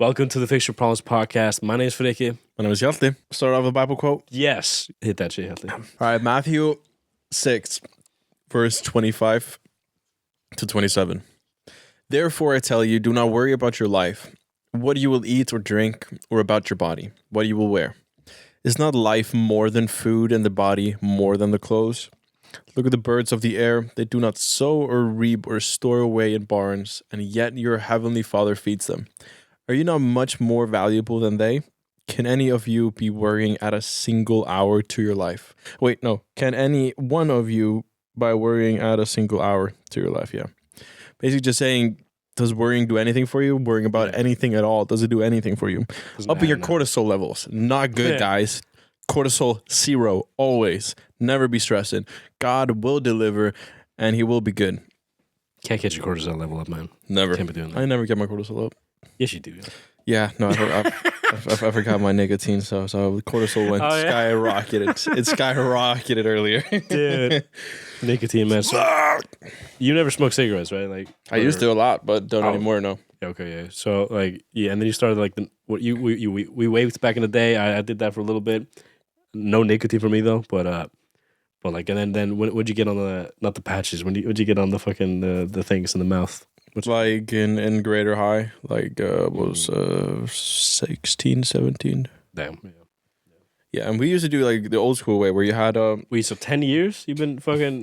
Welcome to the Fix Your Problems podcast. My name is Freki. My name is Hjalti. Start off with a Bible quote. Yes. Hit that shit, Hjalti. All right, Matthew 6, verse 25 to 27. Therefore I tell you, do not worry about your life, what you will eat or drink, or about your body, what you will wear. Is not life more than food, and the body more than the clothes? Look at the birds of the air. They do not sow or reap or store away in barns, and yet your heavenly Father feeds them. Are you not much more valuable than they? Can any of you be worrying at a single hour to your life? Wait, no. Can any one of you by worrying at a single hour to your life? Yeah. Basically just saying, does worrying do anything for you? Worrying about anything at all, does it do anything for you? Upping your cortisol levels. Not good, guys. Cortisol 0, always. Never be stressing. God will deliver, and he will be good. Can't get your cortisol level up, man. Never. Can't be doing that. I never get my cortisol up. Yes, you do. Yeah, no, I forgot my nicotine, so cortisol went skyrocketed. It skyrocketed earlier. Dude, nicotine, man. So, you never smoked cigarettes, right? Like I used to a lot, but don't anymore. No. Okay, yeah. So and then you started like we waved back in the day. I did that for a little bit. No nicotine for me though, but like and then what'd you get on the not the patches? What'd you get on the fucking the things in the mouth? Like in grade or high, like was 16, 17. Damn. Yeah, and we used to do like the old school way where you had so 10 years you've been fucking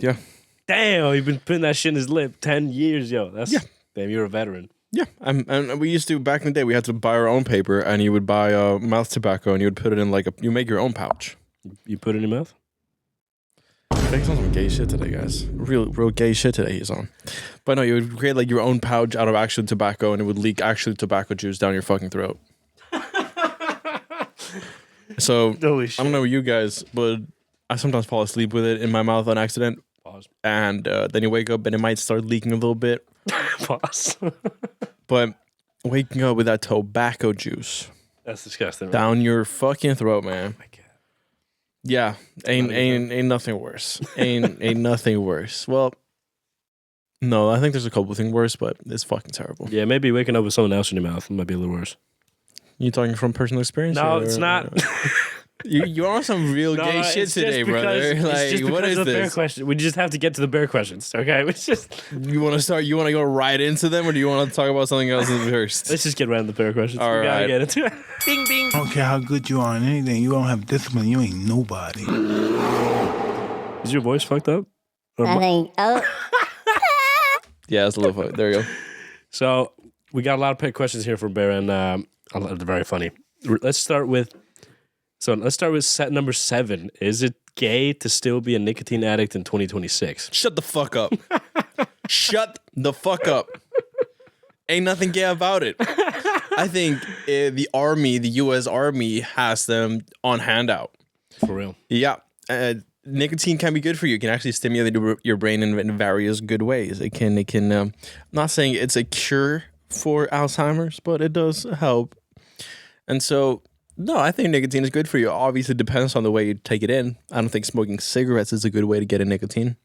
Damn, you've been putting that shit in his lip 10 years, yo. That's damn, you're a veteran. Yeah, and we used to back in the day. We had to buy our own paper, and you would buy mouth tobacco, and you would put it in you make your own pouch. You put it in your mouth. He's on some gay shit today, guys. Real gay shit today he's on. But no, you would create like your own pouch out of actual tobacco, and it would leak actual tobacco juice down your fucking throat. So Holy shit. I don't know you guys, but I sometimes fall asleep with it in my mouth on accident. Pause. And then you wake up and it might start leaking a little bit. Pause. But waking up with that tobacco juice, that's disgusting. Down your fucking throat, man. Oh my God. Yeah, ain't nothing worse. Ain't nothing worse. Well, no, I think there's a couple of things worse, but it's fucking terrible. Yeah, maybe waking up with something else in your mouth might be a little worse. You talking from personal experience? No, it's not. You're on some real gay shit today, brother. Like, what is this? Bear question. We just have to get to the bear questions, okay? You want to start? You want to go right into them, or do you want to talk about something else first? Let's just get right into the bear questions. All we gotta right. get into it. Bing, bing. I don't care how good you are in anything. You don't have discipline. You ain't nobody. Is your voice fucked up? I think. Oh. Yeah, it's a little. There you go. So we got a lot of pet questions here from Bear, and they're very funny. Let's start with set number 7. Is it gay to still be a nicotine addict in 2026? Shut the fuck up. Shut the fuck up. Ain't nothing gay about it. I think the U.S. Army has them on handout. For real. Yeah. Nicotine can be good for you. It can actually stimulate your brain in various good ways. It can. I'm not saying it's a cure for Alzheimer's, but it does help. And so, no, I think nicotine is good for you. Obviously, it depends on the way you take it in. I don't think smoking cigarettes is a good way to get in nicotine.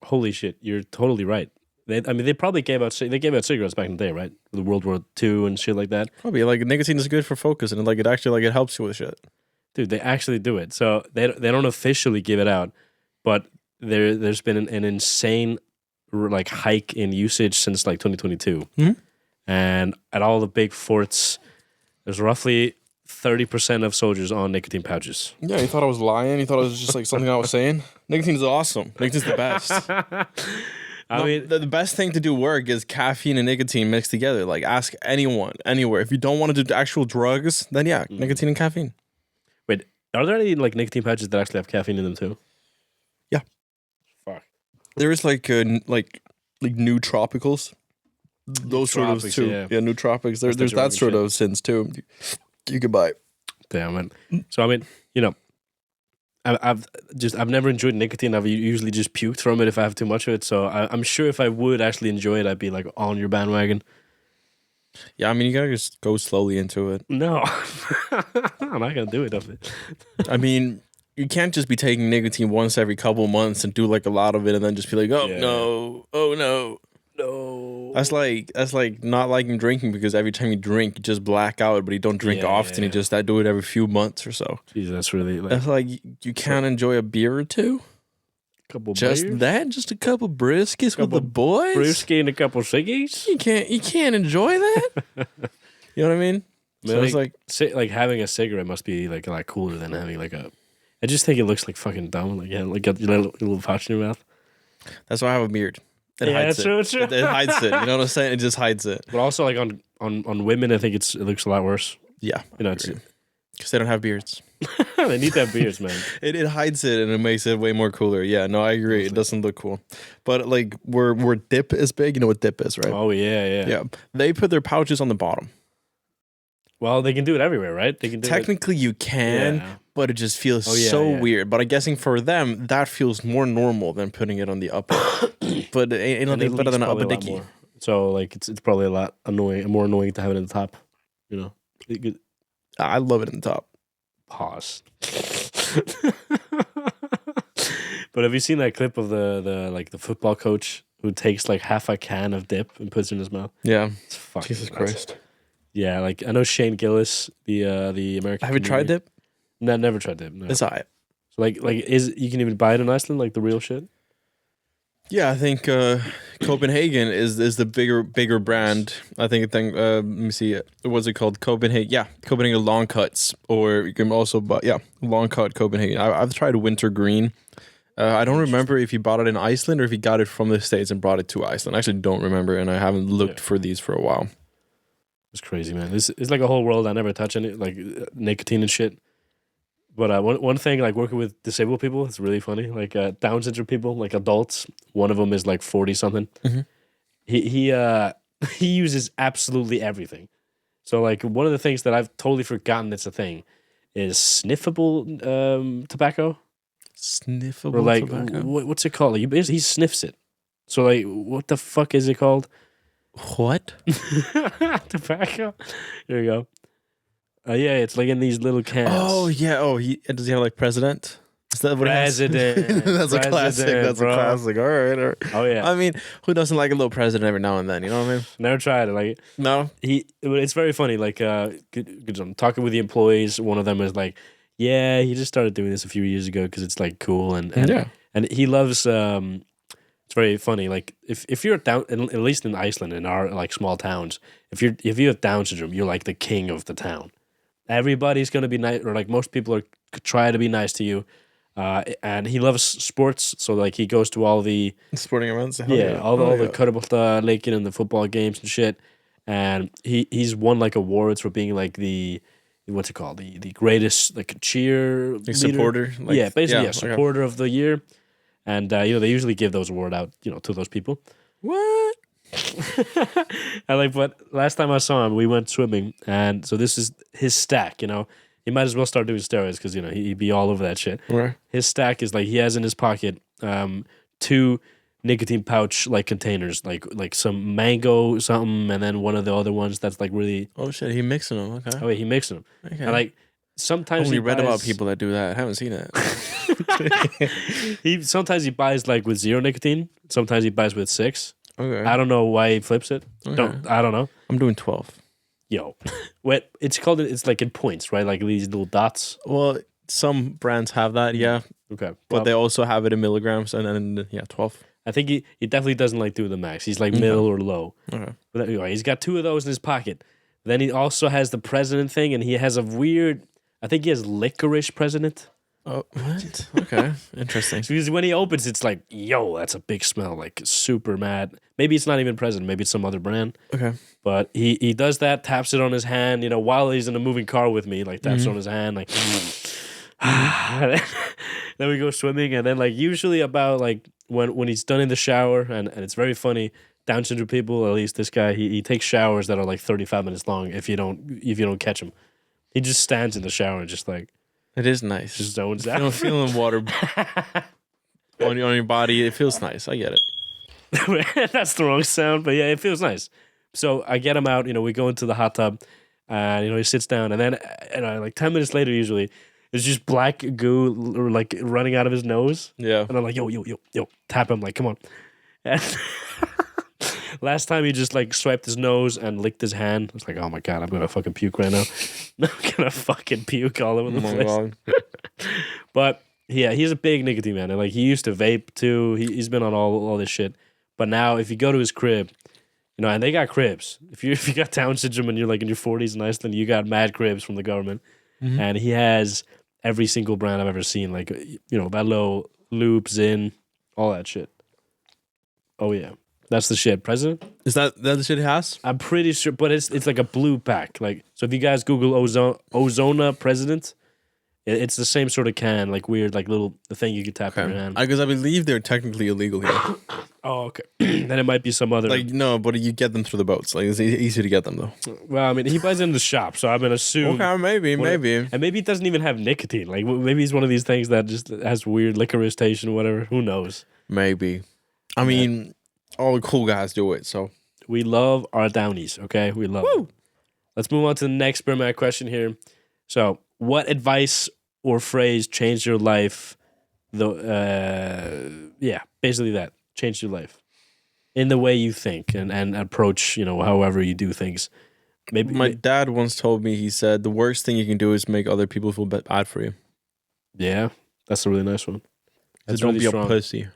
Holy shit, you're totally right. They probably gave out cigarettes back in the day, right? The World War II and shit like that. Probably, like nicotine is good for focus, and like it actually it helps you with shit. Dude, they actually do it. So they don't officially give it out, but there's been an insane like hike in usage since like 2022, and at all the big forts, there's roughly 30% of soldiers on nicotine pouches. Yeah, you thought I was lying? You thought it was just like something I was saying? Nicotine is awesome. Nicotine's the best. I mean, the best thing to do work is caffeine and nicotine mixed together. Like, ask anyone, anywhere. If you don't want to do actual drugs, then yeah, nicotine and caffeine. Wait, are there any like nicotine pouches that actually have caffeine in them too? Yeah. Fuck. There is like new tropicals. Those sort of too. Yeah, nootropics. There's that sort of sense too. You can buy. Damn it. So I mean, I've never enjoyed nicotine. I've usually just puked from it if I have too much of it. So I'm sure if I would actually enjoy it, I'd be like on your bandwagon. Yeah, I mean, you gotta just go slowly into it. No, I'm not gonna do it. I mean, you can't just be taking nicotine once every couple months and do like a lot of it and then just be like, oh no. That's like not liking drinking because every time you drink, you just black out, but you don't drink often. You just do it every few months or so. Jeez, that's really like. That's like you can't enjoy a beer or two. Couple Just beers? that, just a couple briskets with the boys. Brewski and a couple ciggies. You can't enjoy that. You know what I mean? So it's like having a cigarette must be like a lot cooler than having like a. I just think it looks like fucking dumb. Like like got your little pouch in your mouth. That's why I have a beard. It hides true. it hides it. You know what I'm saying? It just hides it. But also like on women, I think it looks a lot worse. Yeah, You know, because they don't have beards. they need that beards, man. It hides it and it makes it way more cooler. Yeah, no, I agree. It doesn't look cool. But like where dip is big, you know what dip is, right? Oh yeah. Yeah. They put their pouches on the bottom. Well, they can do it everywhere, right? They can do Technically you can, Yeah. but it just feels yeah, so yeah. weird. But I'm guessing for them, that feels more normal than putting it on the upper. But it ain't nothing better than an upper dicky. So like it's probably a lot more annoying to have it in the top. You know, you could I love it in the top. pause. But have you seen that clip of the football coach who takes like half a can of dip and puts it in his mouth? Yeah. It's fucking Jesus nuts. Christ. Yeah, like I know Shane Gillis, the American. Have you tried comedian. dip? No, never tried dip. No. It's alright. So like is you can even buy it in Iceland, like the real shit. Yeah, I think Copenhagen is the bigger brand. I think let me see, what's it called? Copenhagen. Yeah, Copenhagen long cuts, or you can also buy long cut Copenhagen. I've tried wintergreen. I don't remember if you bought it in Iceland or if you got it from the States and brought it to Iceland. I actually don't remember, and I haven't looked for these for a while. It's crazy, man. This is like a whole world I never touch any like nicotine and shit. But one thing, like working with disabled people, it's really funny. Like Down syndrome people, like adults. One of them is like 40 something. Mm-hmm. He uses absolutely everything. So like one of the things that I've totally forgotten it's a thing is sniffable tobacco. Sniffable Or like tobacco? what's it called? Like, he sniffs it. So like what the fuck is it called? What? Tobacco. There you go. Yeah, it's like in these little cans. Oh yeah. Oh, does he have like president? Is that what President? That's a classic. That's bro. a classic. All right. Oh yeah. I mean, who doesn't like a little president every now and then? You know what I mean? Never tried it. Like No. It's very funny. Like good talking with the employees. One of them is like, yeah, he just started doing this a few years ago because it's like cool and he loves. It's very funny. Like if you're down, at least in Iceland, in our like small towns, if you have Down syndrome, you're like the king of the town. Everybody's gonna be nice, or like most people are try to be nice to you. And he loves sports, so like he goes to all the Sporting events. all the körfubolta leikin and the football games and shit. And he's won like awards for being like the what's it called, the greatest like cheer like supporter. Like, basically supporter of the year. And they usually give those awards out to those people. What? But last time I saw him, we went swimming, and so this is his stack. He might as well start doing steroids because he'd be all over that shit. Right. His stack is like he has in his pocket 2 nicotine pouch like containers, like some mango something, and then one of the other ones that's like really. Oh shit! He mixing them. Okay. Oh wait, he mixing them. Okay. And like sometimes only he read buys, about people that do that. I haven't seen it. Sometimes he buys like with 0 nicotine. Sometimes he buys with 6. Okay. I don't know why he flips it. Okay. I don't know. I'm doing 12. Yo, it's like in points, right? Like these little dots. Well, some brands have that, yeah, Okay, but they also have it in milligrams, and then 12. I think he definitely doesn't like doing the max. He's like middle or low. Okay. But anyway, he's got 2 of those in his pocket. Then he also has the president thing, and he has a weird. I think he has licorice president. Oh, what? Okay, interesting. Because when he opens, it's like, yo, that's a big smell, like super mad. Maybe it's not even president. Maybe it's some other brand. Okay. But he does that, taps it on his hand, while he's in a moving car with me, like taps it on his hand, like. Then we go swimming, and then like usually about like when he's done in the shower, and it's very funny. Down syndrome people, at least this guy, he takes showers that are like 35 minutes long. If you don't catch him, he just stands in the shower and just like. It is nice. Just zones out. Feeling water on your body. It feels nice. I get it. That's the wrong sound, but yeah, it feels nice. So I get him out. We go into the hot tub, and he sits down, and then like 10 minutes later, usually it's just black goo like running out of his nose. Yeah. And I'm like, yo, tap him, like, come on. And Last time he just like swiped his nose and licked his hand. I was like, oh my god, I'm gonna fucking puke right now. I'm gonna fucking puke all over the place. But yeah, he's a big nicotine man, and like he used to vape too. He's been on all this shit. But now, if you go to his crib, you know, and they got cribs. If you got Down syndrome and you're like in your 40s in Iceland, you got mad cribs from the government, and he has every single brand I've ever seen, like Velo, Loop, Zyn, all that shit. Oh yeah, that's the shit. President? Is that the shit he has? I'm pretty sure, but it's like a blue pack. Like, so if you guys Google Ozona President, it's the same sort of can, like weird, like little the thing you could tap in your hand. Because I believe they're technically illegal here. Oh, okay. Then it might be some other. Like, no, but you get them through the boats. Like, it's easy to get them, though. Well, I mean, he buys it in the shop, so I'm going to assume. Okay, maybe. And maybe it doesn't even have nicotine. Like, maybe it's one of these things that just has weird licorice taste or whatever. Who knows? Maybe. I mean, all the cool guys do it, so. We love our Downies, okay? We love them. Let's move on to the next Burmac question here. So, what advice or phrase changed your life? Basically that. Changed your life in the way you think and approach, however you do things. Maybe my dad once told me, he said, the worst thing you can do is make other people feel bad for you. Yeah, that's a really nice one. That's don't really be strong. a pussy.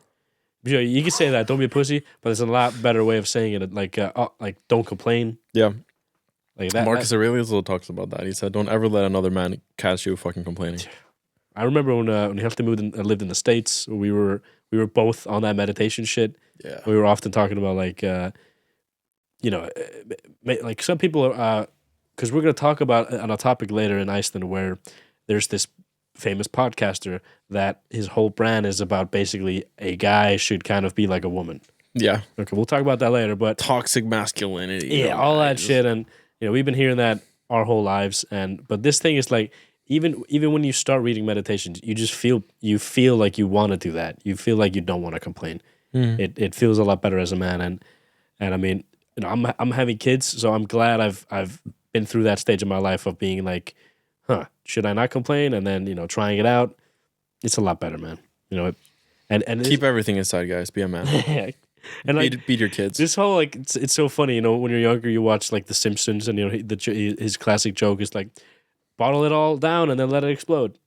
Yeah, you can say that. Don't be a pussy, but there's a lot better way of saying it. Like don't complain. Yeah. Like that. Marcus Aurelius also talks about that. He said, don't ever let another man catch you fucking complaining. I remember when Helfte moved and lived in the States, we were both on that meditation shit. Yeah. We were often talking about like some people are, because we're going to talk about on a topic later in Iceland where there's this famous podcaster that his whole brand is about basically a guy should kind of be like a woman. Yeah. Okay, we'll talk about that later, but toxic masculinity. Yeah, all that shit, and we've been hearing that our whole lives, but this thing is like even when you start reading meditations, you just feel like you want to do that. You feel like you don't want to complain. It feels a lot better as a man, and I mean, I'm having kids, so I'm glad I've been through that stage of my life of being like, should I not complain? And then trying it out, it's a lot better, man. And keep everything inside, guys. Be a man. Yeah. And beat your kids. This whole it's so funny. When you're younger, you watch like The Simpsons, and his classic joke is like, bottle it all down and then let it explode.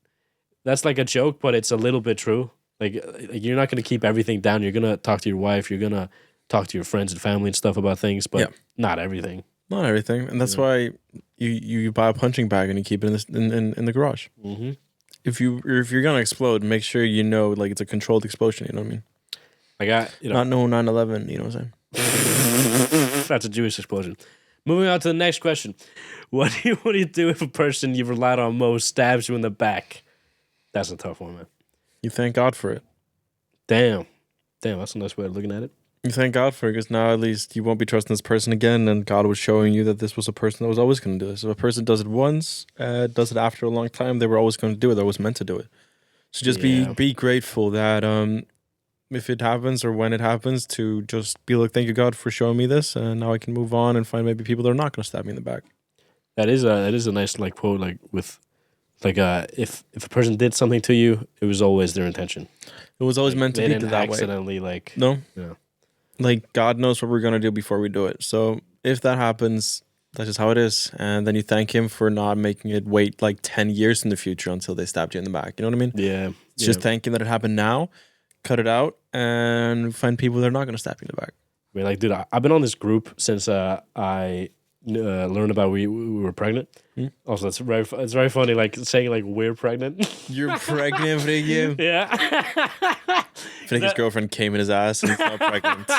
That's like a joke, but it's a little bit true. Like you're not going to keep everything down. You're going to talk to your wife. You're going to talk to your friends and family and stuff about things, but not everything. Not everything, and that's why you buy a punching bag and you keep it in the garage. Mm-hmm. If you're gonna explode, make sure like it's a controlled explosion. You know what I mean? Not no 9/11. You know what I'm saying? That's a Jewish explosion. Moving on to the next question: What do you do if a person you've relied on most stabs you in the back? That's a tough one, man. You thank God for it. Damn, that's a nice way of looking at it. You thank God for it, because now at least you won't be trusting this person again, and God was showing you that this was a person that was always going to do this. If a person does it once, does it after a long time, they were always going to do it. They were always meant to do it. So just be grateful that if it happens or when it happens, to just be like, thank you, God, for showing me this, and now I can move on and find maybe people that are not going to stab me in the back. That is a nice like quote, like with like if a person did something to you, it was always their intention. It was always meant to be that way. Accidentally, like no. Yeah. Like, God knows what we're going to do before we do it. So if that happens, that's just how it is. And then you thank him for not making it wait like 10 years in the future until they stabbed you in the back. You know what I mean? Yeah. It's just thank him that it happened now, cut it out, and find people that are not going to stab you in the back. I mean, like, dude, I've been on this group since I learned about we were pregnant. Also, it's very funny, like saying like we're pregnant. You're pregnant, Friggy. Yeah. Friggy's girlfriend came in his ass and he's not pregnant.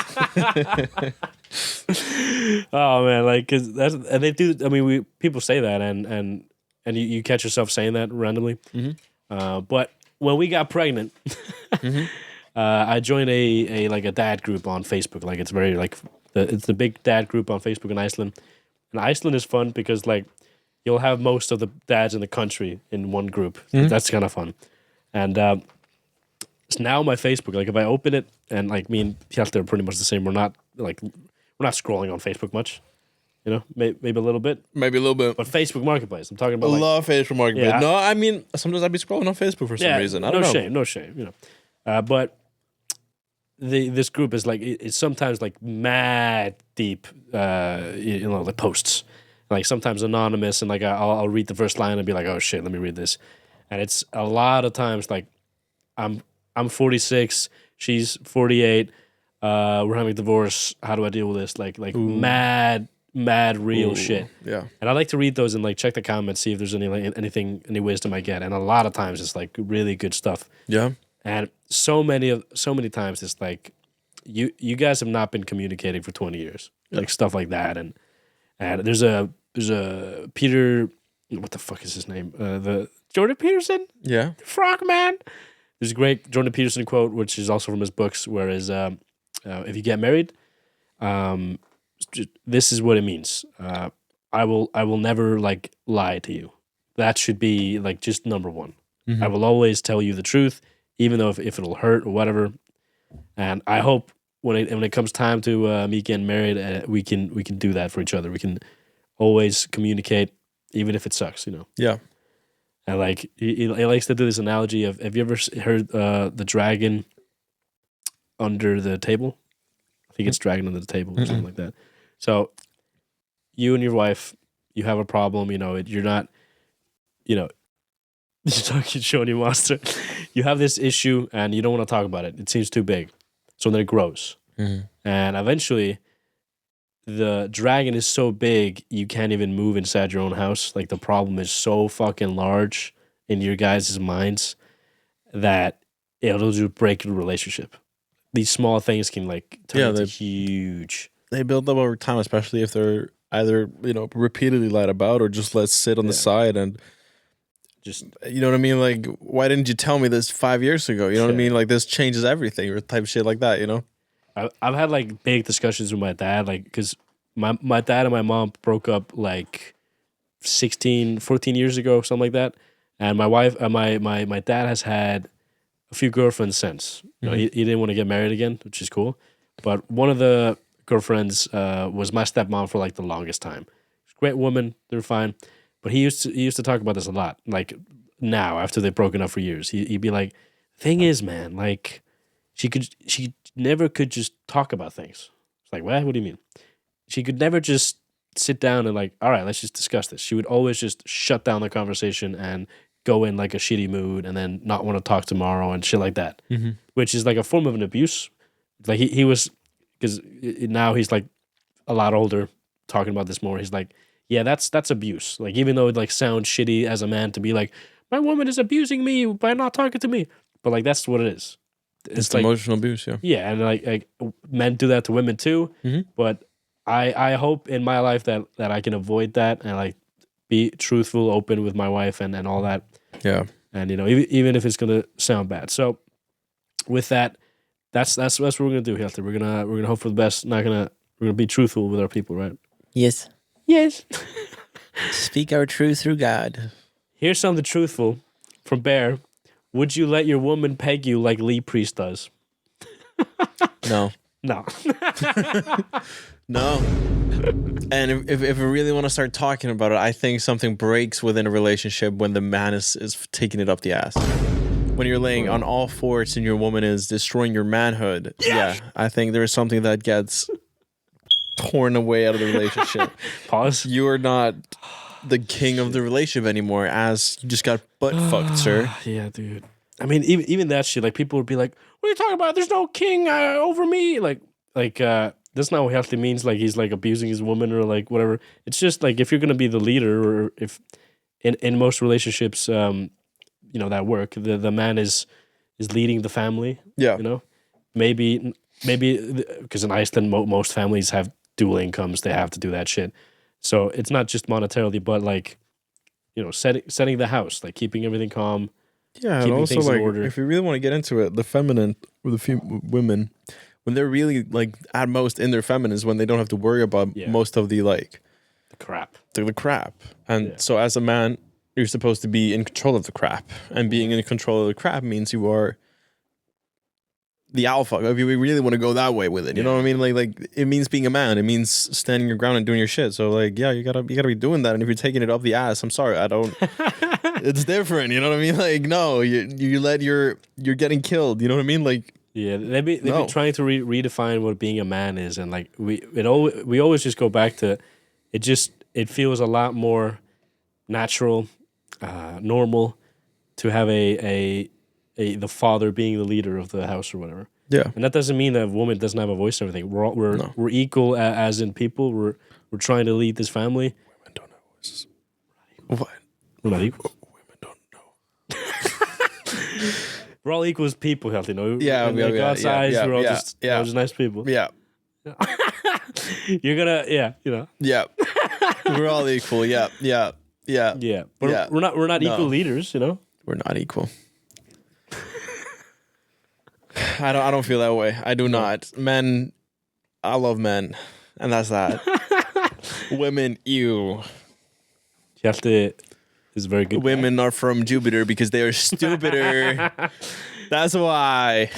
Oh man, like because and they do. I mean, people say that, and you catch yourself saying that randomly. Mm-hmm. But when we got pregnant, I joined a dad group on Facebook. Like it's very like it's the big dad group on Facebook in Iceland. And Iceland is fun because like you'll have most of the dads in the country in one group. Mm-hmm. That's kind of fun. And it's now my Facebook. Like if I open it, and like me and Hjalte are pretty much the same. We're not scrolling on Facebook much. Maybe a little bit. Maybe a little bit. But Facebook Marketplace. I'm talking about. I love Facebook Marketplace. Yeah. No, I mean sometimes I'd be scrolling on Facebook for some reason. I don't know. No shame. But this group is like it's sometimes like mad deep, the posts, like sometimes anonymous, and like I'll read the first line and be like, oh shit, let me read this, and it's a lot of times like I'm 46, she's 48, we're having a divorce. How do I deal with this? Like mad real shit. Yeah. And I like to read those and like check the comments, see if there's any wisdom I get. And a lot of times it's like really good stuff. Yeah. And so many times it's like you guys have not been communicating for 20 years. Yeah. Like stuff like that. And there's a Peter, what the fuck is his name? The Jordan Peterson? Yeah. Frog man. There's a great Jordan Peterson quote, which is also from his books, where is if you get married, this is what it means. I will never like lie to you. That should be like just number one. Mm-hmm. I will always tell you the truth, even though if it'll hurt or whatever. And I hope when it comes time to me getting married, we can do that for each other. We can always communicate, even if it sucks, you know. Yeah. And like he likes to do this analogy of, have you ever heard the dragon under the table? I think it's dragon under the table or something like that. So you and your wife, you have a problem, you know, you're not, you know, you're showing you monster. You have this issue and you don't want to talk about it. It seems too big. So then it grows. Mm-hmm. And eventually the dragon is so big you can't even move inside your own house. Like the problem is so fucking large in your guys' minds that it'll just break the relationship. These small things can like turn into huge. They build up over time, especially if they're either, you know, repeatedly lied about or just let sit on the side and just, you know what I mean? Like, why didn't you tell me this 5 years ago? You know what I mean? Like, this changes everything or type of shit like that, you know? I've had like big discussions with my dad, like, because my dad and my mom broke up like 14 years ago, something like that. And my wife, my dad has had a few girlfriends since. You know, he didn't want to get married again, which is cool. But one of the girlfriends was my stepmom for like the longest time. Great woman, they're fine. But he used to talk about this a lot. Like now, after they've broken up for years, he'd be like, "Thing is, man, like she never could just talk about things." It's like, what? What do you mean? She could never just sit down and like, all right, let's just discuss this. She would always just shut down the conversation and go in like a shitty mood and then not want to talk tomorrow and shit like that, which is like a form of an abuse. Like he was, because now he's like a lot older, talking about this more. He's like, yeah, that's abuse. Like even though it like sounds shitty as a man to be like, my woman is abusing me by not talking to me, but like that's what it is. It's like, emotional abuse, yeah. Yeah, and like men do that to women too. But I hope in my life that I can avoid that and like be truthful, open with my wife and all that. Yeah. And you know, even if it's gonna sound bad. So with that, that's what we're gonna do, Hilton. We're gonna hope for the best. We're gonna be truthful with our people, right? Yes. Yes. Speak our truth through God. Here's something truthful from Bear. Would you let your woman peg you like Lee Priest does? No. No. No. And if we really want to start talking about it, I think something breaks within a relationship when the man is taking it up the ass. When you're laying on all fours and your woman is destroying your manhood, yeah, I think there is something that gets torn away out of the relationship. Pause. You are not the king of the relationship anymore, as you just got butt fucked, sir. Yeah, dude. I mean, even that shit, like people would be like, "What are you talking about? There's no king over me." Like that's not what healthy means. Like he's like abusing his woman or like whatever. It's just like if you're gonna be the leader, or if in most relationships, you know, that work, the man is leading the family. Yeah, you know, maybe because in Iceland most families have dual incomes. They have to do that shit. So it's not just monetarily, but like, you know, setting the house, like keeping everything calm. Yeah, and also like if you really want to get into it, the feminine or the women, when they're really like at most in their feminines, when they don't have to worry about most of the like the crap, the crap. And so as a man, you're supposed to be in control of the crap, and being in control of the crap means you are the alpha. If you really want to go that way with it, you know what I mean? Like it means being a man. It means standing your ground and doing your shit. So like, yeah, you gotta be doing that. And if you're taking it up the ass, I'm sorry, I don't. It's different. You know what I mean? Like no, you're getting killed. You know what I mean? Like Yeah, they've be No. trying to redefine what being a man is, and like we always just go back to it feels a lot more natural, normal to have the father being the leader of the house or whatever. Yeah. And that doesn't mean that a woman doesn't have a voice and everything. No. We're equal as in people. We're trying to lead this family. Women don't know voices. What? We're not equal. Women don't know. We're all equal as people, healthy. No, Yeah, in yeah, God's yeah, eyes, yeah, we're all yeah, just yeah. we're just nice people. Yeah. You're gonna, you know, Yeah. We're all equal. Yeah. Yeah. Yeah. yeah. But Yeah. we're not No. equal leaders, you know. We're not equal. I don't feel that way. I do not. Men, I love men, and that's that. Women, ew. Hjalti is very good. Women are from Jupiter because they are stupider. That's why.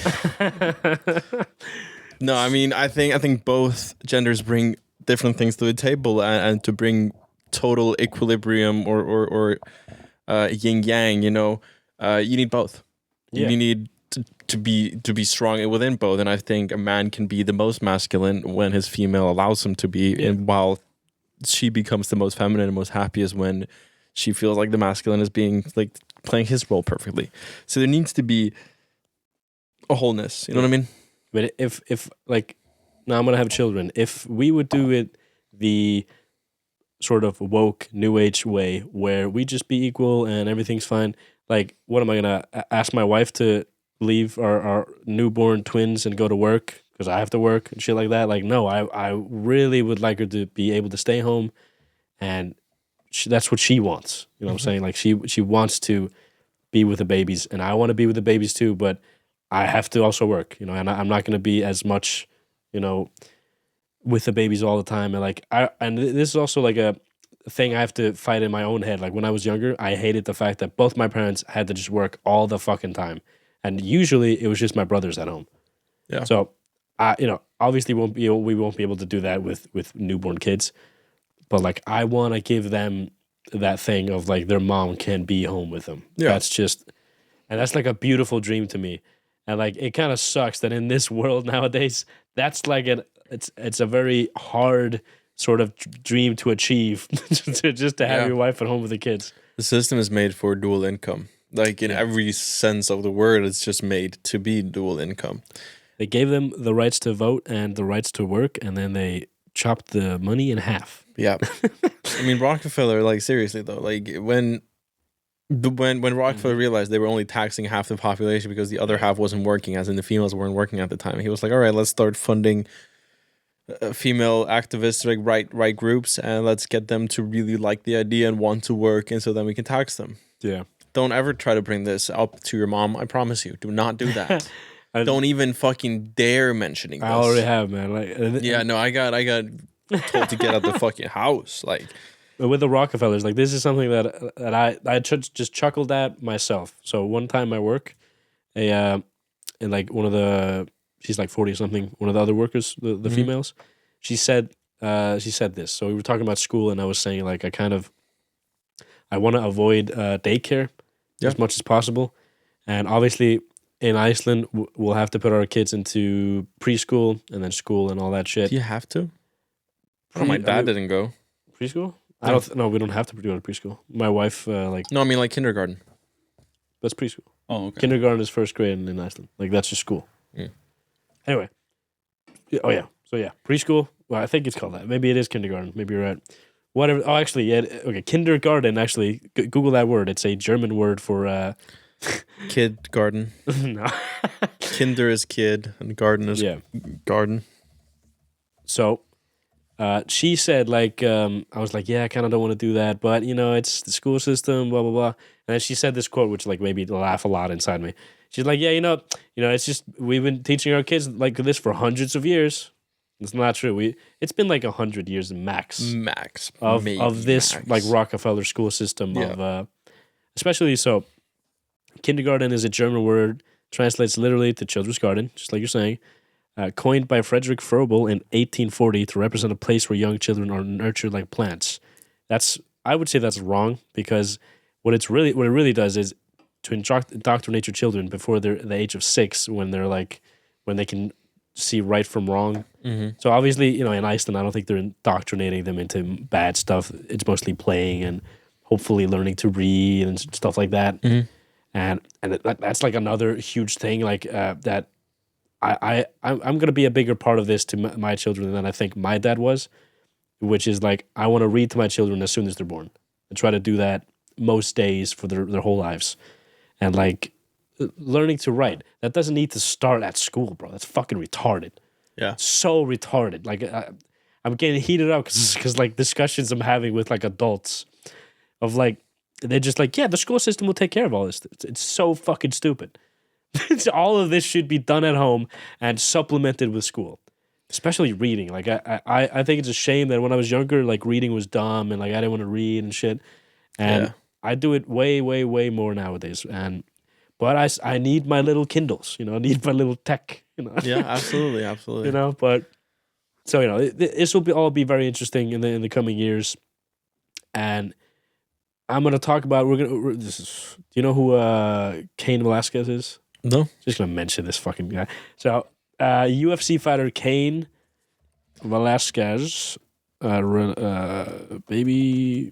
No, I mean, I think both genders bring different things to the table, and to bring total equilibrium or yin yang. You know, you need both. Yeah. You need to be strong within both, and I think a man can be the most masculine when his female allows him to be, Yeah. and while she becomes the most feminine and most happiest when she feels like the masculine is being like playing his role perfectly. So there needs to be a wholeness. You know what I mean? But if like now I'm gonna have children. If we would do it the sort of woke new age way where we just be equal and everything's fine, like what am I gonna ask my wife to leave our newborn twins and go to work because I have to work and shit like that? Like no, I really would like her to be able to stay home, and that's what she wants. You know what I'm saying? Like she wants to be with the babies, and I want to be with the babies too, but I have to also work, you know, and I'm not going to be as much, you know, with the babies all the time. And this is also like a thing I have to fight in my own head. Like when I was younger, I hated the fact that both my parents had to just work all the fucking time. And usually it was just my brothers at home. Yeah. So, you know, obviously we won't be able to do that with newborn kids. But like I want to give them that thing of like their mom can be home with them. Yeah. That's like a beautiful dream to me. And like it kind of sucks that in this world nowadays, that's like it's a very hard sort of dream to achieve, to have Yeah. your wife at home with the kids. The system is made for dual income. Like in every sense of the word, it's just made to be dual income. They gave them the rights to vote and the rights to work, and then they chopped the money in half. Yeah. I mean, Rockefeller, like seriously though, like when Rockefeller realized they were only taxing half the population because the other half wasn't working, as in the females weren't working at the time, he was like, all right, let's start funding female activists, like right groups, and let's get them to really like the idea and want to work, and so then we can tax them. Yeah. Don't ever try to bring this up to your mom. I promise you. Do not do that. Don't even fucking dare mentioning this. I already have, man. Like, Yeah, no, I got told to get out the fucking house. Like, with the Rockefellers, like this is something that I just chuckled at myself. So one time at work, and like one of the, she's like 40 or something, one of the other workers, the females, she said this. So we were talking about school, and I was saying like I want to avoid daycare as much as possible, and obviously in Iceland we'll have to put our kids into preschool and then school and all that shit. do you have to? Oh, my dad didn't go. Preschool? I don't. No, we don't have to go to preschool. My wife No, I mean like kindergarten. that's preschool. Oh, okay. Kindergarten is first grade in Iceland. Like that's just school. Yeah. Anyway. Oh yeah. So yeah, preschool. Well, I think it's called that. Maybe it is kindergarten. Maybe you're right. Whatever. Oh, actually, yeah. Okay, kindergarten. Actually, Google that word. It's a German word for. Kid garden. No. Kinder is kid, and garden is garden. So, she said like, I was like, yeah, I kind of don't want to do that, but you know, it's the school system, blah blah blah. And then she said this quote, which like made me laugh a lot inside me. She's like, yeah, you know, it's just we've been teaching our kids like this for hundreds of years. It's not true. It's been like 100 years max of this max. like Rockefeller school system of, especially so. Kindergarten is a German word, translates literally to children's garden, just like you're saying. Coined by Frederick Froebel in 1840 to represent a place where young children are nurtured like plants. I would say that's wrong, because what it really does is to indoctrinate your children before they're the age of 6, when they're like when they can see right from wrong. Mm-hmm. So obviously, in Iceland, I don't think they're indoctrinating them into bad stuff. It's mostly playing and hopefully learning to read and stuff like that. Mm-hmm. And that's like another huge thing, like that I'm gonna be a bigger part of this to my children than I think my dad was, which is like I want to read to my children as soon as they're born. I try to do that most days for their whole lives, and like learning to write. That doesn't need to start at school, bro. That's fucking retarded. Yeah. So retarded. Like I'm getting heated up because like discussions I'm having with like adults of like they're just like, yeah, the school system will take care of all this. It's so fucking stupid. All of this should be done at home and supplemented with school, especially reading. Like I think it's a shame that when I was younger, like reading was dumb and like I didn't want to read and shit. And I do it way, way, way more nowadays. But I need my little Kindles, I need my little tech, Yeah, absolutely, absolutely. But so this will all be very interesting in the coming years, and I'm gonna talk about do you know who Cain Velasquez is? No. Just gonna mention this fucking guy. So UFC fighter Cain Velasquez, baby.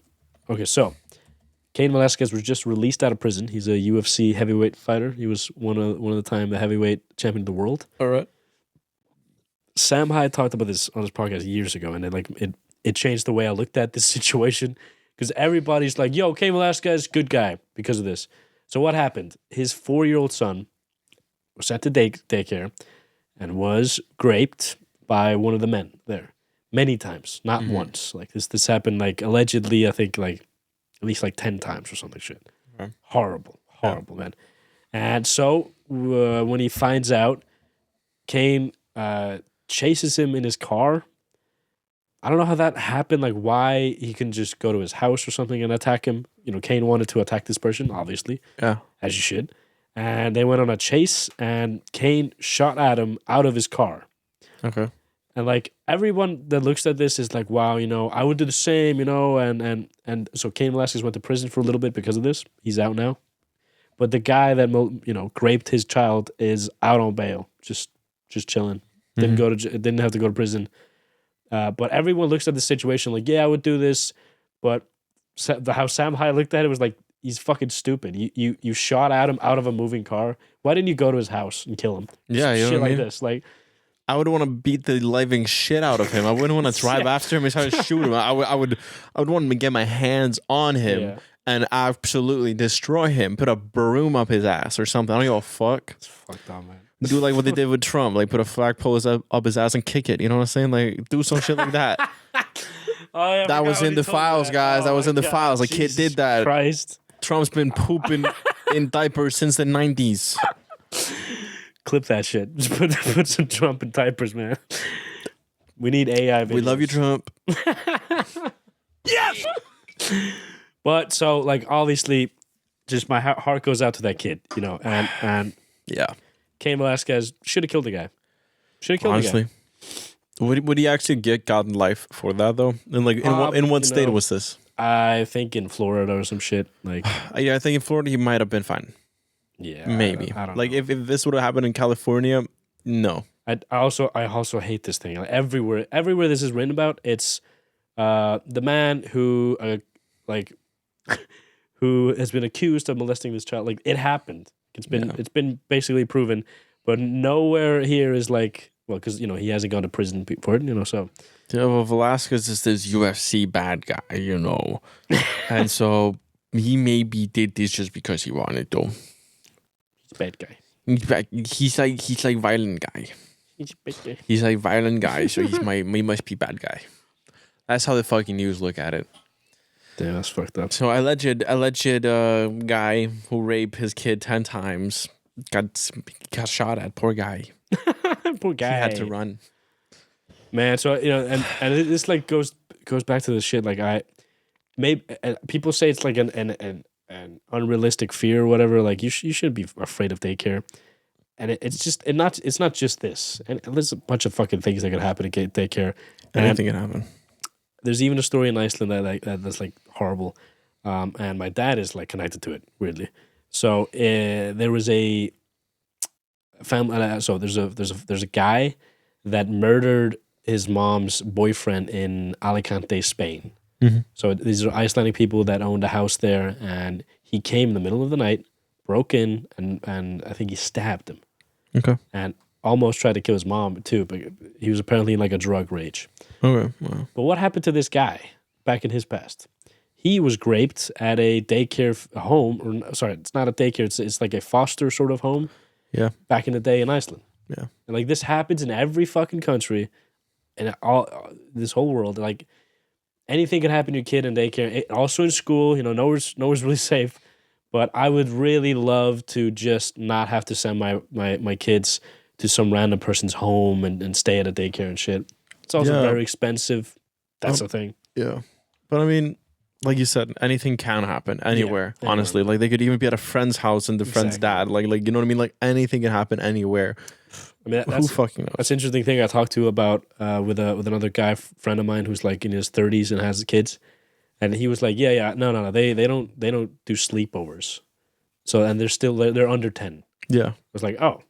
Okay, so Cain Velasquez was just released out of prison. He's a UFC heavyweight fighter. He was one of the time the heavyweight champion of the world. All right. Sam Hyde talked about this on his podcast years ago, and it changed the way I looked at this situation because everybody's like, "Yo, Cain Velasquez, good guy," because of this. So what happened? His 4-year-old son was sent to daycare and was raped by one of the men there many times, not once. Like this happened like allegedly, I think like at least like 10 times or something shit. Okay. Horrible, man. And so when he finds out, Cain chases him in his car. I don't know how that happened, like why he can just go to his house or something and attack him. Cain wanted to attack this person, obviously. Yeah. As you should. And they went on a chase, and Cain shot at him out of his car. Okay. And like everyone that looks at this is like, wow, I would do the same, and so Cain Velasquez went to prison for a little bit because of this. He's out now. But the guy that raped his child is out on bail, just chilling. Didn't have to go to prison. But everyone looks at the situation like, yeah, I would do this. But how Sam Hyde looked at it was like, he's fucking stupid. You shot at him out of a moving car. Why didn't you go to his house and kill him? Yeah, you know shit what I like mean? this. Like, I would want to beat the living shit out of him. I wouldn't want to drive after him and try to shoot him. I would want to get my hands on him and absolutely destroy him. Put a broom up his ass or something. I don't give a fuck. it's fucked up, man. Do like what they did with Trump. Like put a flagpole up his ass and kick it. You know what I'm saying? Like do some shit like that. Oh, yeah, That was in the files, guys. That was in the files. A kid did that. Christ. Trump's been pooping in diapers since the 90s. Clip that shit. Just put some Trump in diapers, man. We need AI videos. We love you, Trump. Yes! But so, like, obviously, just my heart goes out to that kid, and Yeah. Cain Velasquez should have killed the guy. Should have killed Honestly. the guy. Would he actually get gotten life for that though? And like in what state was this? I think in Florida or some shit. Like, Yeah, I think in Florida he might have been fine. yeah, Maybe. I don't like know. if this would have happened in California, no. I also hate this thing. Like, everywhere this is written about, it's the man who who has been accused of molesting this child. Like, it happened. It's been basically proven, but nowhere here is like, well, because he hasn't gone to prison for it. So Well, Velasquez is this UFC bad guy, and so he maybe did this just because he wanted to. he's a bad guy. He's like violent guy. He's a bad guy. He's like violent guy, so he must be bad guy. That's how the fucking news look at it. Damn, that's fucked up. So alleged guy who raped his kid 10 times got shot at. Poor guy. Poor guy. He had to run. Man, so and this like goes back to the shit. Like people say it's like an unrealistic fear or whatever. Like you shouldn't be afraid of daycare, and it's not just this. And there's a bunch of fucking things that could happen at daycare. Anything can happen. There's even a story in Iceland that's like horrible, and my dad is like connected to it weirdly. So there was a family. So there's a guy that murdered his mom's boyfriend in Alicante, Spain. So these are Icelandic people that owned a house there, and he came in the middle of the night, broke in, and I think he stabbed him. Okay. And almost tried to kill his mom too, but he was apparently in like a drug rage. Okay. Wow. But what happened to this guy back in his past? He was raped at a daycare home, or sorry, it's not a daycare, it's like a foster sort of home. Yeah. Back in the day in Iceland. Yeah. And like this happens in every fucking country and all this whole world. Like anything can happen to your kid in daycare, also in school, nowhere's really safe. But I would really love to just not have to send my kids to some random person's home and stay at a daycare and shit. It's also very expensive. That's the thing. Yeah. But I mean, like you said, anything can happen anywhere, honestly. Like they could even be at a friend's house and the friend's dad. Like you know what I mean? Like anything can happen anywhere. I mean, who fucking knows? That's an interesting thing I talked to about with another guy friend of mine who's like in his 30s and has kids. And he was like, no, they don't do sleepovers. So and they're under 10. Yeah. I was like, oh,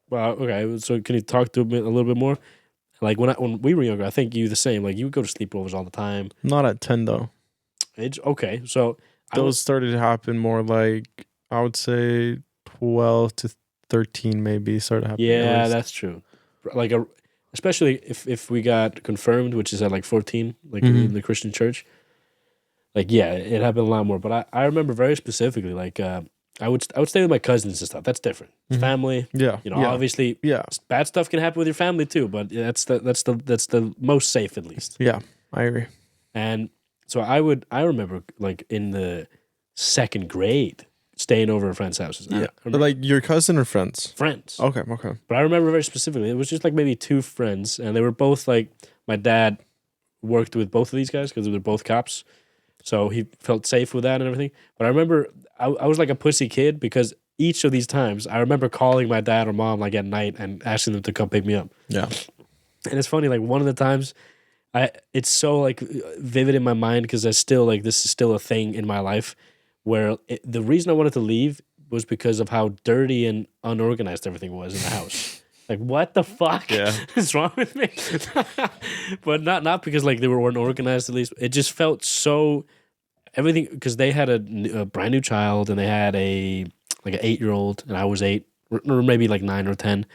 well, okay. So can you talk to me a little bit more? Like when we were younger, I think you the same. Like you would go to sleepovers all the time. Not at 10 though. Okay, so those started to happen more like I would say 12 to 13 maybe started happening. Yeah, that's true. Like especially if we got confirmed, which is at like 14, like in the Christian church. Like it happened a lot more. But I remember very specifically, like I would stay with my cousins and stuff. That's different. It's family. Yeah. Obviously. Yeah. Bad stuff can happen with your family too, but that's the most safe at least. Yeah, I agree. And so I remember like in the second grade staying over at friends' houses. Yeah. Like your cousin or friends? Friends. Okay. But I remember very specifically, it was just like maybe two friends, and they were both like, my dad worked with both of these guys because they were both cops. So he felt safe with that and everything. But I remember I was like a pussy kid because each of these times I remember calling my dad or mom like at night and asking them to come pick me up. Yeah. And it's funny, like one of the times it's so like vivid in my mind because this is still a thing in my life where the reason I wanted to leave was because of how dirty and unorganized everything was in the house. Like, what the fuck is wrong with me? But not because like they weren't organized. At least it just felt so everything because they had a brand new child and they had an 8-year-old and I was 8 or maybe like 9 or 10,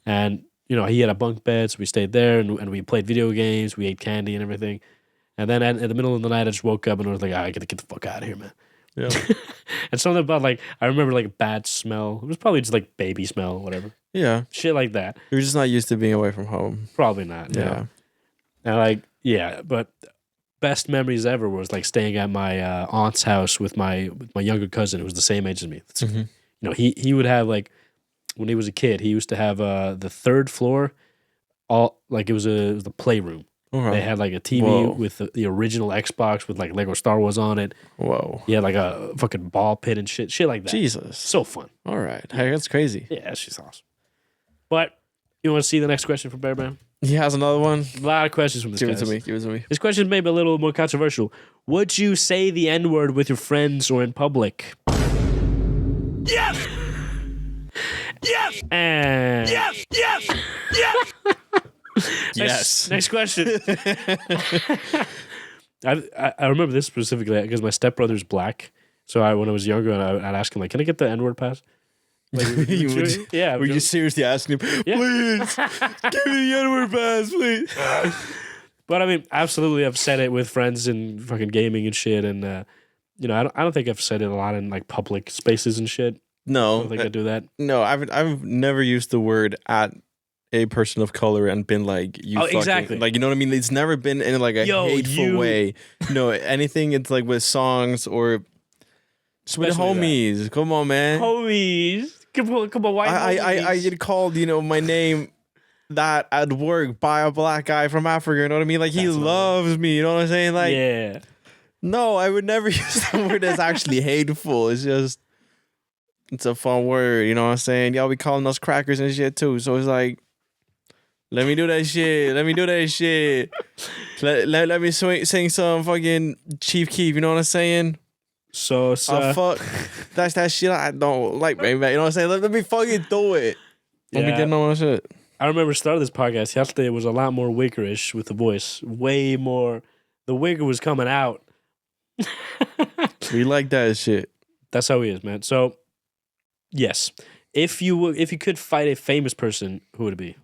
and he had a bunk bed, so we stayed there and we played video games, we ate candy and everything, and then in the middle of the night I just woke up and I was like, I gotta get the fuck out of here, man. Yeah. And something about like I remember like a bad smell. It was probably just like baby smell, whatever. Yeah. Shit like that. You're just not used to being away from home. Probably not. Yeah. And but best memories ever was like staying at my aunt's house with my younger cousin who was the same age as me. He would have like when he was a kid, he used to have the third floor all like it was the playroom. They had like a TV with the original Xbox with like Lego Star Wars on it. Whoa. He had like a fucking ball pit and shit like that. Jesus. So fun. All right. Hey, that's crazy. Yeah, that's just awesome. But you want to see the next question from Bear Man? He has another one. A lot of questions from this guy. Give it to me. This question may be a little more controversial. Would you say the N-word with your friends or in public? Yes! Yes! And Yes. Next question. I remember this specifically because my stepbrother's black. So when I was younger, I'd ask him like, "Can I get the N-word pass?" Like, were you seriously asking him? Yeah. Please, give me the N-word pass, please. But I mean, absolutely, I've said it with friends in fucking gaming and shit, and I don't think I've said it a lot in like public spaces and shit. No, I don't think I do that. No, I've never used the word at a person of color and been like, you fucking, exactly. Like, you know what I mean? It's never been in like a hateful way. No, anything, it's like with songs or just with homies. Come on, man. Homies. Come on, white homies. I get called, my name that at work by a black guy from Africa, you know what I mean? Like, he loves me, you know what I'm saying? Like, yeah. No, I would never use the word that's actually hateful. It's just, it's a fun word, you know what I'm saying? Y'all be calling us crackers and shit too. So it's like, let me do that shit. Let me sing some fucking Chief Keef, you know what I'm saying? So fuck. That's that shit I don't like, baby. You know what I'm saying? Let me fucking do it. Don't be getting on my shit. I remember starting this podcast. Hjalte was a lot more Wiggerish with the voice. Way more. The Wigger was coming out. We like that shit. That's how he is, man. So, yes, if you could fight a famous person, who would it be?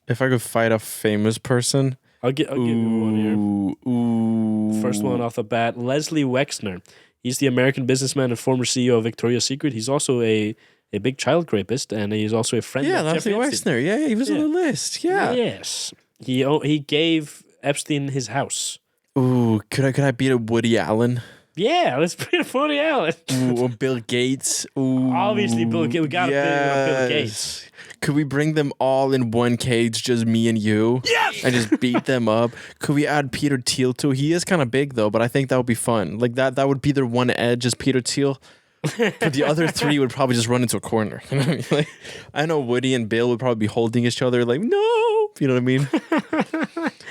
If I could fight a famous person, I'll give you one here. Ooh. First one off the bat, Leslie Wexner. He's the American businessman and former CEO of Victoria's Secret. He's also a big child rapist, and he's also a friend Yeah, of Leslie Jeffrey Epstein. Wexner. Yeah, he was on the list. Yeah. Yes. He gave Epstein his house. Ooh, could I beat a Woody Allen? Yeah, let's beat a Woody Allen. Ooh, or Bill Gates. Ooh, Obviously, Bill Gates. We gotta beat Bill Gates. Could we bring them all in one cage, just me and you? Yes! And just beat them up? Could we add Peter Thiel too? He is kind of big though, but I think that would be fun. Like that would be their one edge, is Peter Thiel. But the other three would probably just run into a corner. You know what I mean? Like, I know Woody and Bill would probably be holding each other like, no! You know what I mean?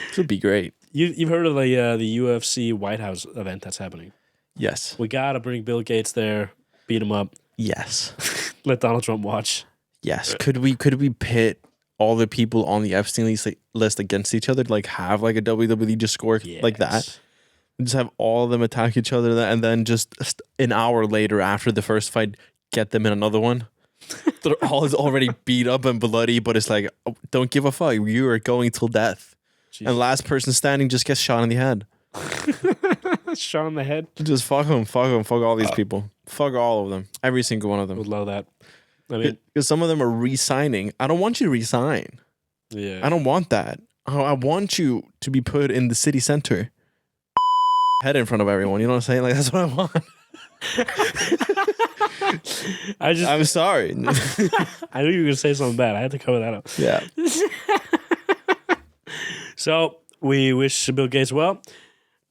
This would be great. You've heard of the UFC White House event that's happening? Yes. We gotta bring Bill Gates there, beat him up, Yes. let Donald Trump watch. Yes. Could we pit all the people on the Epstein list against each other? Like have like a WWE just score like that? Just have all of them attack each other, and then just an hour later after the first fight, get them in another one. They're all already beat up and bloody, but it's like, oh, don't give a fuck. You are going till death. Jeez. And last person standing just gets shot in the head. Shot in the head. Just fuck them, fuck all these people. Fuck all of them. Every single one of them. Would love that. I mean, Because some of them are re-signing. I don't want you to resign. yeah. I don't want that. I want you to be put in the city center. Head in front of everyone. You know what I'm saying? Like, that's what I want. I'm sorry. I knew you were gonna say something bad. I had to cover that up. Yeah. So we wish Bill Gates well.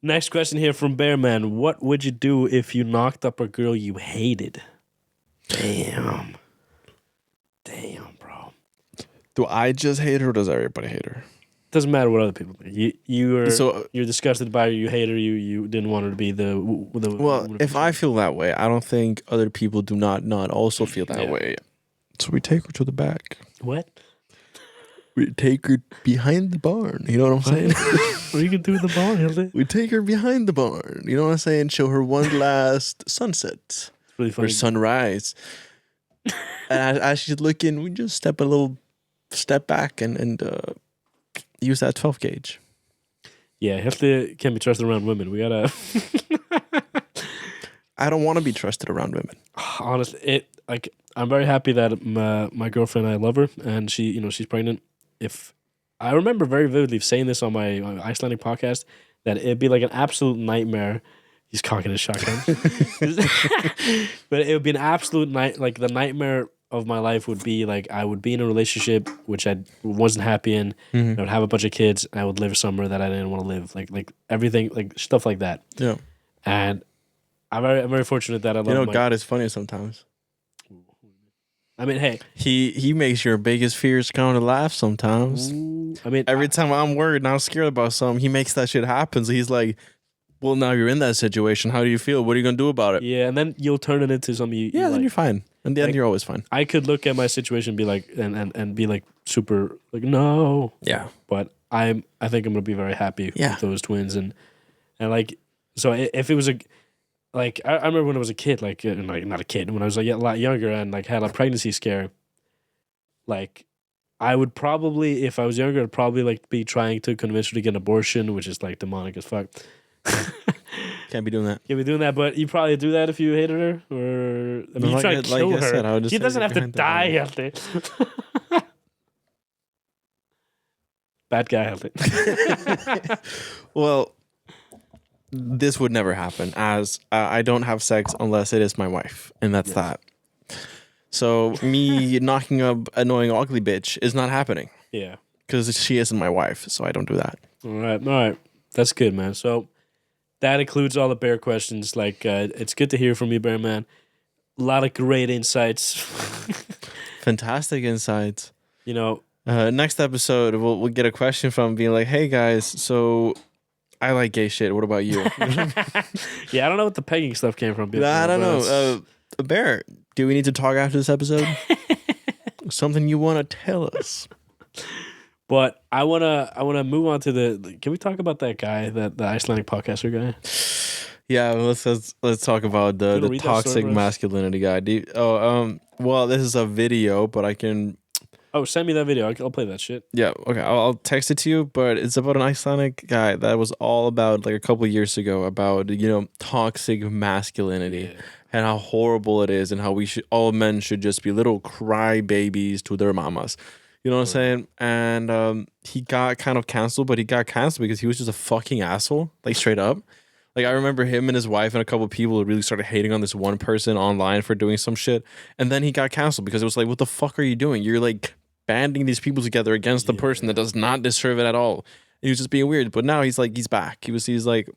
Next question here from Bearman. What would you do if you knocked up a girl you hated? Damn, bro. Do I just hate her or does everybody hate her? Doesn't matter what other people think. You're disgusted by her. You hate her. You didn't want her to be the Well, if I feel that way, I don't think other people do not also feel that way. So we take her to the back. What? We take her behind the barn. You know what I'm saying? What are you gonna do with the barn, Hilde? We take her behind the barn. You know what I'm saying? Show her one last sunset Really funny. or sunrise. And as she's looking, we just step a little step back and use that 12 gauge. Yeah, Hilde can't be trusted around women. We gotta. I don't want to be trusted around women. Honestly, I'm very happy that my girlfriend, I love her, and she's pregnant. If I remember very vividly saying this on my Icelandic podcast, that it'd be like an absolute nightmare. He's cocking his shotgun, but it would be an absolute like the nightmare of my life would be like I would be in a relationship which I wasn't happy in. Mm-hmm. I would have a bunch of kids, and I would live somewhere that I didn't want to live, like everything, like stuff like that. Yeah, and I'm very fortunate that I love. God is funny sometimes. I mean, hey, he makes your biggest fears come to life sometimes. I mean, Every time I'm worried and I'm scared about something, he makes that shit happen. So he's like, well, now you're in that situation. How do you feel? What are you going to do about it? Yeah, and then you'll turn it into something you then like. you're fine. In the end, you're always fine. I could look at my situation and be like, and be like super, like, no. Yeah. But I think I'm going to be very happy with those twins. And like, so if it was like, I remember when I was a kid, like not a kid, when I was like a lot younger and like had a pregnancy scare, like I would probably, if I was younger, I'd probably like be trying to convince her to get an abortion, which is like demonic as fuck. Can't be doing that. Can't be doing that, but you probably do that if you hated her, or I mean, you try to kill her. Said, She doesn't have to die out there. Bad guy out there. Well, this would never happen, as I don't have sex unless it is my wife, and that's that. So me knocking up annoying ugly bitch is not happening. Yeah, because she isn't my wife, so I don't do that. All right, that's good, man. So that includes all the bear questions. Like, it's good to hear from you, Bear Man. A lot of great insights. Fantastic insights. You know, next episode we'll get a question from being like, "Hey guys, so I like gay shit. What about you?" Yeah, I don't know what the pegging stuff came from. I don't know. Bear, do we need to talk after this episode? Something you want to tell us? But I wanna move on to the. Can we talk about that guy, the Icelandic podcaster guy? Yeah, let's talk about You wanna the read that story toxic for us? masculinity guy. Well, this is a video, but I can. Oh, send me that video. I'll play that shit. Yeah, okay, I'll text it to you. But it's about an Icelandic guy that was all about like a couple of years ago about toxic masculinity Yeah. and how horrible it is and how all men should just be little cry babies to their mamas. You know what I'm saying? And he got kind of canceled, but he got canceled because he was just a fucking asshole, like straight up. Like I remember him and his wife and a couple of people really started hating on this one person online for doing some shit, and then he got canceled because it was like, what the fuck are you doing? You're like banding these people together against the person that does not deserve it at all. He was just being weird, but now he's back. He's like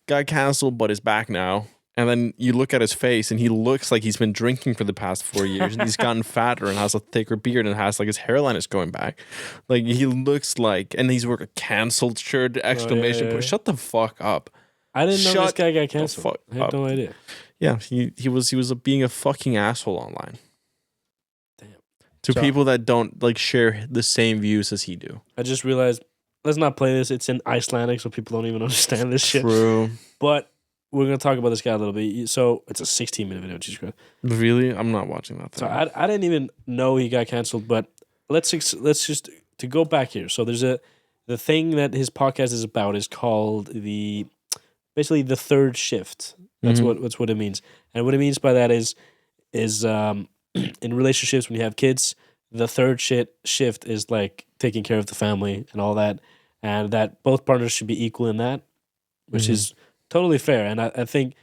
got canceled, but is back now. And then you look at his face, and he looks like he's been drinking for the past 4 years, and he's gotten fatter and has a thicker beard and has like his hairline is going back. Like he looks like, and he's wearing a canceled shirt exclamation point. Shut the fuck up. I didn't know this Shut guy got the canceled. fuck I had up. no idea. Yeah, he was being a fucking asshole online. Damn. To So- people that don't like share the same views as he do. I just realized. Let's not play this. It's in Icelandic, so people don't even understand this shit. True. But we're gonna talk about this guy a little bit. So it's a 16-minute video. Jesus Christ. Really? I'm not watching that thing. So I didn't even know he got canceled. But let's just to go back here. So there's the thing that his podcast is about is called basically the third shift. That's what it means. And what it means by that is in relationships when you have kids, the third shift is like taking care of the family and all that, and that both partners should be equal in that, which is totally fair. And I think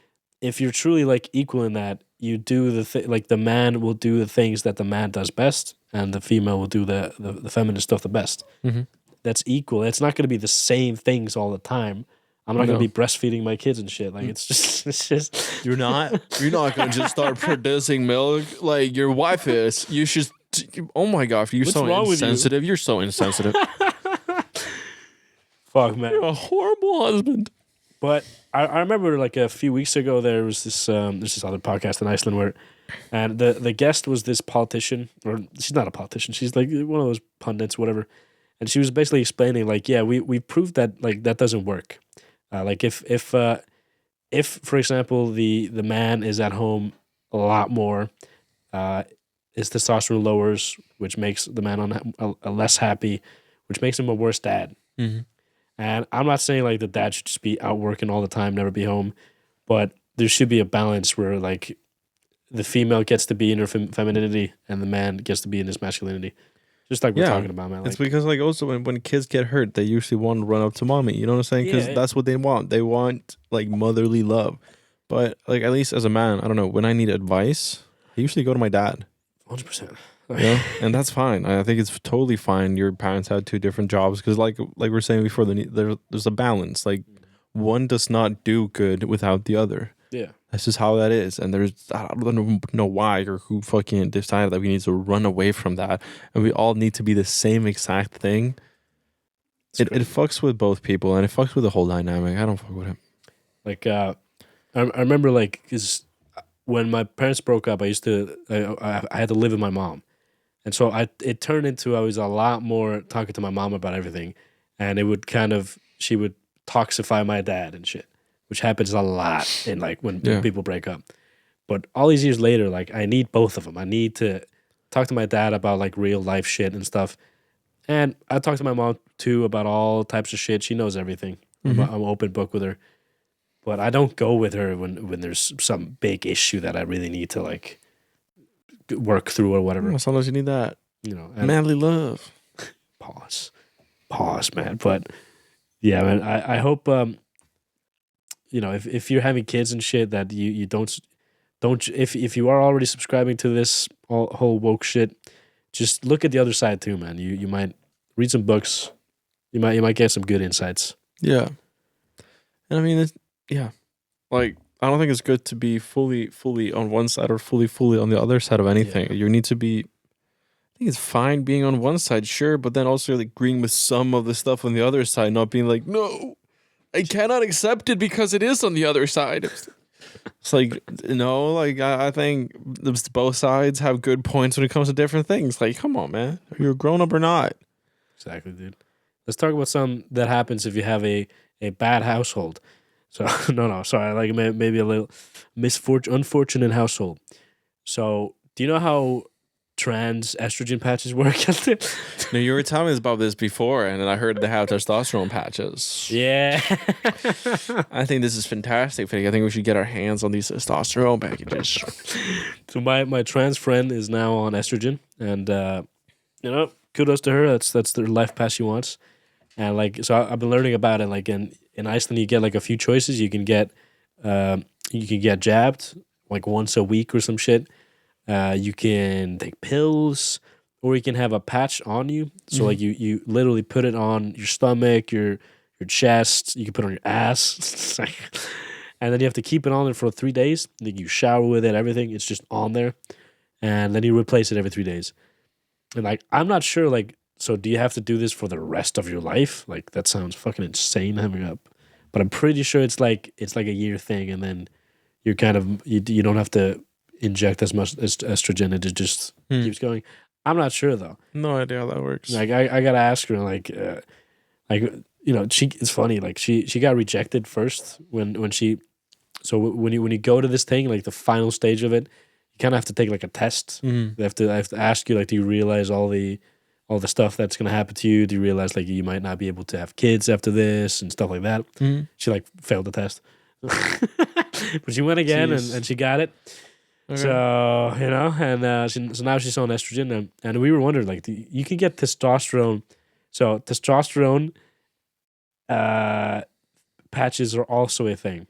if you're truly like equal in that, you do like the man will do the things that the man does best, and the female will do the feminine stuff the best. That's equal. It's not going to be the same things all the time. I'm not going to be breastfeeding my kids and shit. Like it's just You're not gonna just start producing milk like your wife is. You should. Oh my god, you're What's so wrong with you? insensitive. You're so insensitive. fuck, man. You're a horrible husband. But I remember like a few weeks ago there was this there's this other podcast in Iceland where, and the guest was this politician, or she's not a politician, she's like one of those pundits, whatever, and she was basically explaining like, yeah, we proved that like that doesn't work. Like if for example the man is at home a lot more, his testosterone lowers, which makes the man less happy, which makes him a worse dad. And I'm not saying like the dad should just be out working all the time, never be home, but there should be a balance where like the female gets to be in her femininity and the man gets to be in his masculinity. Just like we're talking about, man. Like, it's because like also when kids get hurt, they usually want to run up to mommy. You know what I'm saying? Because that's what they want. They want like motherly love. But like at least as a man, I don't know. When I need advice, I usually go to my dad. 100%. Yeah, and that's fine. I think it's totally fine. Your parents had two different jobs because, like we were saying before, there's a balance. Like one does not do good without the other. Yeah, that's just how that is. And I don't know why or who fucking decided that we need to run away from that, and we all need to be the same exact thing. It fucks with both people, and it fucks with the whole dynamic. I don't fuck with it. Like I remember like because when my parents broke up, I had to live with my mom. And so it turned into I was a lot more talking to my mom about everything, and she would toxify my dad and shit, which happens a lot in like when people break up. But all these years later, like I need both of them. I need to talk to my dad about like real life shit and stuff, and I talk to my mom too about all types of shit. She knows everything. I'm an open book with her, but I don't go with her when there's some big issue that I really need to like work through or whatever. Well, sometimes you need that, manly love. Pause, man. But yeah, man. I hope if you're having kids and shit that you don't if you are already subscribing to this whole woke shit, just look at the other side too, man. You might read some books. You might get some good insights. Yeah, and I mean, like. I don't think it's good to be fully on one side or fully on the other side of anything. You need to be. I think it's fine being on one side, sure, but then also like agreeing with some of the stuff on the other side, not being like, no, I cannot accept it because it is on the other side. It's like, like I think both sides have good points when it comes to different things. Like, come on, man. Are you a grown up or not? Exactly, dude. Let's talk about something that happens if you have a bad household. So no, sorry, like maybe a little unfortunate household. So do you know how trans estrogen patches work? No, you were telling me about this before, and then I heard they have testosterone patches. Yeah. I think this is fantastic. I think we should get our hands on these testosterone packages. So my trans friend is now on estrogen, and kudos to her. That's the life path she wants. And like, so I've been learning about it. Like in Iceland, you get like a few choices. You can get jabbed like once a week or some shit. You can take pills, or you can have a patch on you. So like you literally put it on your stomach, your chest. You can put it on your ass, and then you have to keep it on there for 3 days. Like you shower with it, everything. It's just on there, and then you replace it every 3 days. And like, I'm not sure. Like, so do you have to do this for the rest of your life? Like, that sounds fucking insane coming up. But I'm pretty sure it's like a year thing, and then you're kind of you don't have to inject as much as estrogen. It just keeps going. I'm not sure though. No idea how that works. Like I gotta ask her. Like it's funny. Like she got rejected first when she. So when you go to this thing, like the final stage of it, you kind of have to take like a test. They have to ask you, like, do you realize all the stuff that's gonna happen to you? Do you realize like you might not be able to have kids after this and stuff like that? She like failed the test, but she went again and she got it. Okay. So so now she's on estrogen, and we were wondering, like, you can get testosterone. So testosterone patches are also a thing.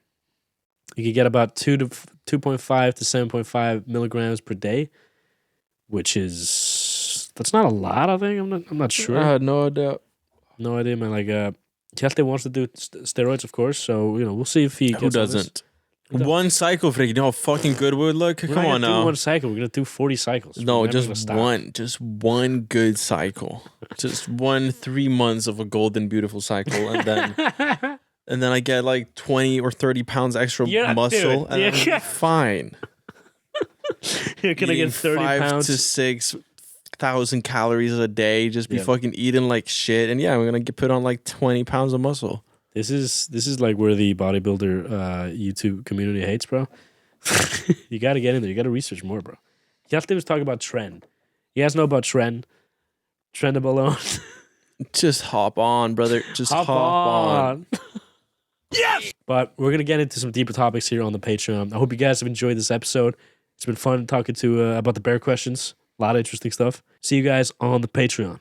You can get about 2.5 to 7.5 milligrams per day, which is that's not a lot. I think I'm not sure. I had no idea. No idea, man. Like, Hjalte wants to do steroids, of course. So we'll see if he Who doesn't. One cycle, Freak. You know how fucking good it would look? Come on now. One cycle. We're going to do 40 cycles. No, just one. Just one good cycle. Just 3 months of a golden, beautiful cycle. And then I get like 20 or 30 pounds extra muscle. And I'm fine. You're going to get 30 pounds. 5 to 6,000 calories a day. Just be fucking eating like shit. And yeah, we're going to put on like 20 pounds of muscle. This is like where the bodybuilder YouTube community hates, bro. You got to get in there. You got to research more, bro. Hjalte was talking about trend. You guys know about trend? Trendabalone. Just hop on, brother. Just hop on. Yes! But we're going to get into some deeper topics here on the Patreon. I hope you guys have enjoyed this episode. It's been fun talking about the bear questions. A lot of interesting stuff. See you guys on the Patreon.